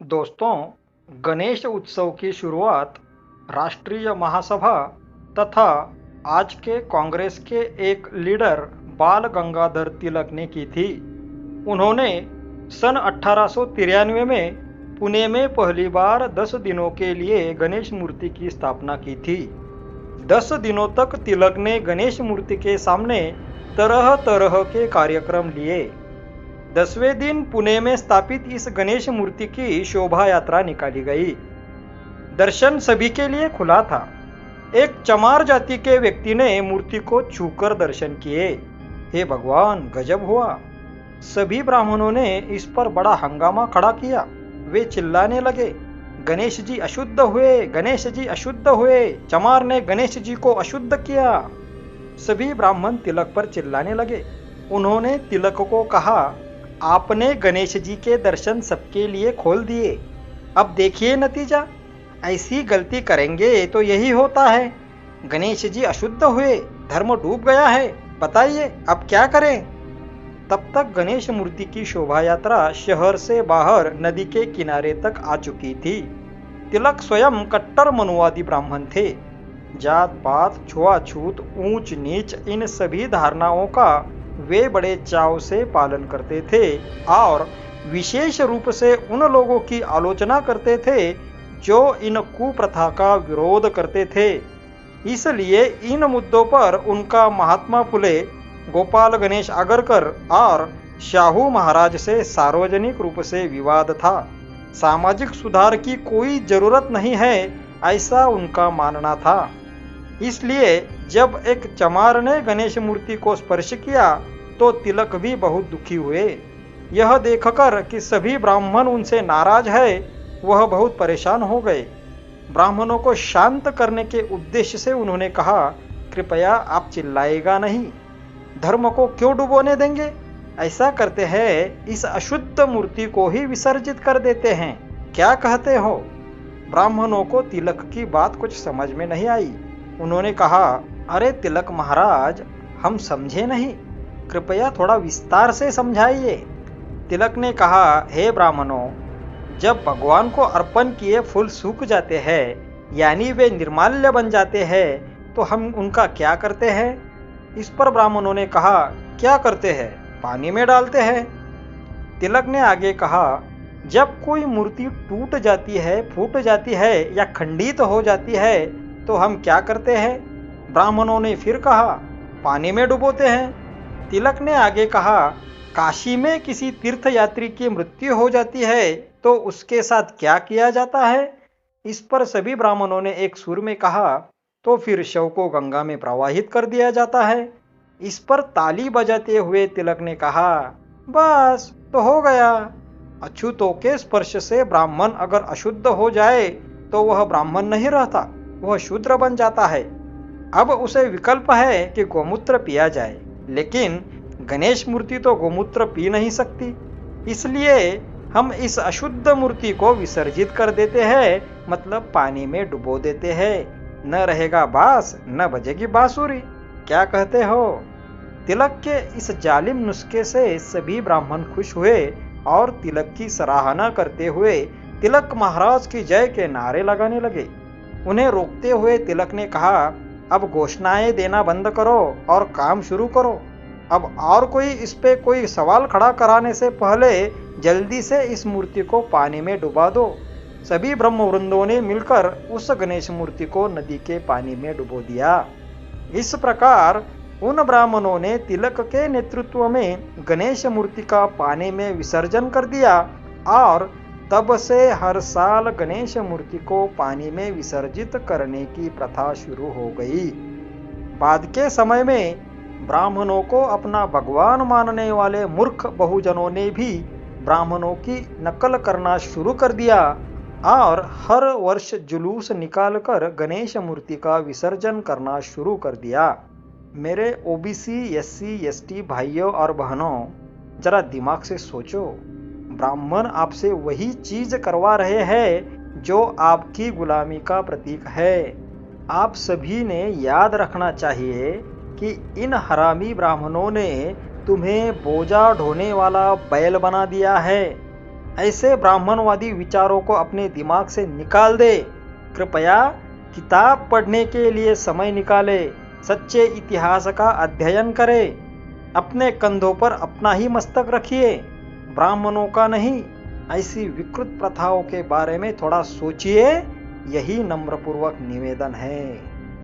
दोस्तों, गणेश उत्सव की शुरुआत राष्ट्रीय महासभा तथा आज के कांग्रेस के एक लीडर बाल गंगाधर तिलक ने की थी। उन्होंने सन 1893 में पुणे में पहली बार 10 दिनों के लिए गणेश मूर्ति की स्थापना की थी। 10 दिनों तक तिलक ने गणेश मूर्ति के सामने तरह तरह के कार्यक्रम लिए। 10वें दिन पुणे में स्थापित इस गणेश मूर्ति की शोभा यात्रा निकाली गई। दर्शन सभी के लिए खुला था। एक चमार जाति के व्यक्ति ने मूर्ति को छूकर दर्शन किए। हे भगवान, गजब हुआ! सभी ब्राह्मणों ने इस पर बड़ा हंगामा खड़ा किया। वे चिल्लाने लगे, गणेश जी अशुद्ध हुए, गणेश जी अशुद्ध हुए, चमार ने गणेश जी को अशुद्ध किया। सभी ब्राह्मण तिलक पर चिल्लाने लगे। उन्होंने तिलक को कहा, आपने गणेश जी के दर्शन सबके लिए खोल दिए। अब देखिए नतीजा, ऐसी गलती करेंगे तो यही होता है। गणेश जी अशुद्ध हुए, धर्म डूब गया है। बताइए अब क्या करें? तब तक गणेश मूर्ति की शोभा यात्रा शहर से बाहर नदी के किनारे तक आ चुकी थी। तिलक स्वयं कट्टर मनुवादी ब्राह्मण थे। जात पात, छुआछूत, ऊंच नीच, इन सभी धारणाओं का वे बड़े चाव से पालन करते थे और विशेष रूप से उन लोगों की आलोचना करते थे जो इन कुप्रथा का विरोध करते थे। इसलिए इन मुद्दों पर उनका महात्मा फुले, गोपाल गणेश आगरकर और शाहू महाराज से सार्वजनिक रूप से विवाद था। सामाजिक सुधार की कोई जरूरत नहीं है, ऐसा उनका मानना था। इसलिए जब एक चमार ने गणेश मूर्ति को स्पर्श किया तो तिलक भी बहुत दुखी हुए। यह देखकर कि सभी ब्राह्मण उनसे नाराज है, वह बहुत परेशान हो गए। ब्राह्मणों को शांत करने के उद्देश्य से उन्होंने कहा, कृपया आप चिल्लाएगा नहीं, धर्म को क्यों डुबोने देंगे? ऐसा करते हैं, इस अशुद्ध मूर्ति को ही विसर्जित कर देते हैं। क्या कहते हो? ब्राह्मणों को तिलक की बात कुछ समझ में नहीं आई। उन्होंने कहा, अरे तिलक महाराज, हम समझे नहीं, कृपया थोड़ा विस्तार से समझाइए। तिलक ने कहा, हे ब्राह्मणों, जब भगवान को अर्पण किए फूल सूख जाते हैं, यानी वे निर्माल्य बन जाते हैं, तो हम उनका क्या करते हैं? इस पर ब्राह्मणों ने कहा, क्या करते हैं? पानी में डालते हैं। तिलक ने आगे कहा, जब कोई मूर्ति टूट जाती है, फूट जाती है या खंडित हो जाती है, तो हम क्या करते हैं? ब्राह्मणों ने फिर कहा, पानी में डुबोते हैं। तिलक ने आगे कहा, काशी में किसी तीर्थयात्री की मृत्यु हो जाती है तो उसके साथ क्या किया जाता है? इस पर सभी ब्राह्मणों ने एक सुर में कहा, तो फिर शव को गंगा में प्रवाहित कर दिया जाता है। इस पर ताली बजाते हुए तिलक ने कहा, बस तो हो गया। अछूतों के स्पर्श से ब्राह्मण अगर अशुद्ध हो जाए तो वह ब्राह्मण नहीं रहता, वह शूद्र बन जाता है। अब उसे विकल्प है कि गोमूत्र पिया जाए, लेकिन गणेश मूर्ति तो गोमूत्र पी नहीं सकती। इसलिए हम इस अशुद्ध मूर्ति को विसर्जित कर देते हैं, मतलब पानी में डुबो देते हैं। न रहेगा बांस, न बजेगी बांसुरी। क्या कहते हो? तिलक के इस जालिम नुस्खे से सभी ब्राह्मण खुश हुए और तिलक की सराहना करते हुए तिलक महाराज की जय के नारे लगाने लगे। उन्हें रोकते हुए तिलक ने कहा, अब घोषणाएं देना बंद करो और काम शुरू करो। अब और कोई इस पे कोई सवाल खड़ा कराने से पहले जल्दी से इस मूर्ति को पानी में डुबा दो। सभी ब्रह्मवृंदों ने मिलकर उस गणेश मूर्ति को नदी के पानी में डुबो दिया। इस प्रकार उन ब्राह्मणों ने तिलक के नेतृत्व में गणेश मूर्ति का पानी में विसर्जन कर दिया और तब से हर साल गणेश मूर्ति को पानी में विसर्जित करने की प्रथा शुरू हो गई। बाद के समय में ब्राह्मणों को अपना भगवान मानने वाले मूर्ख बहुजनों ने भी ब्राह्मणों की नकल करना शुरू कर दिया और हर वर्ष जुलूस निकालकर गणेश मूर्ति का विसर्जन करना शुरू कर दिया। मेरे ओबीसी, एससी, एसटी भाइयों और बहनों, जरा दिमाग से सोचो। ब्राह्मण आपसे वही चीज करवा रहे हैं जो आपकी गुलामी का प्रतीक है। आप सभी ने याद रखना चाहिए कि इन हरामी ब्राह्मणों ने तुम्हें बोझा ढोने वाला बैल बना दिया है। ऐसे ब्राह्मणवादी विचारों को अपने दिमाग से निकाल दे। कृपया किताब पढ़ने के लिए समय निकाले, सच्चे इतिहास का अध्ययन करें, अपने कंधों पर अपना ही मस्तक रखिए, ब्राह्मणों का नहीं। ऐसी विकृत प्रथाओं के बारे में थोड़ा सोचिए, यही नम्रपूर्वक निवेदन है।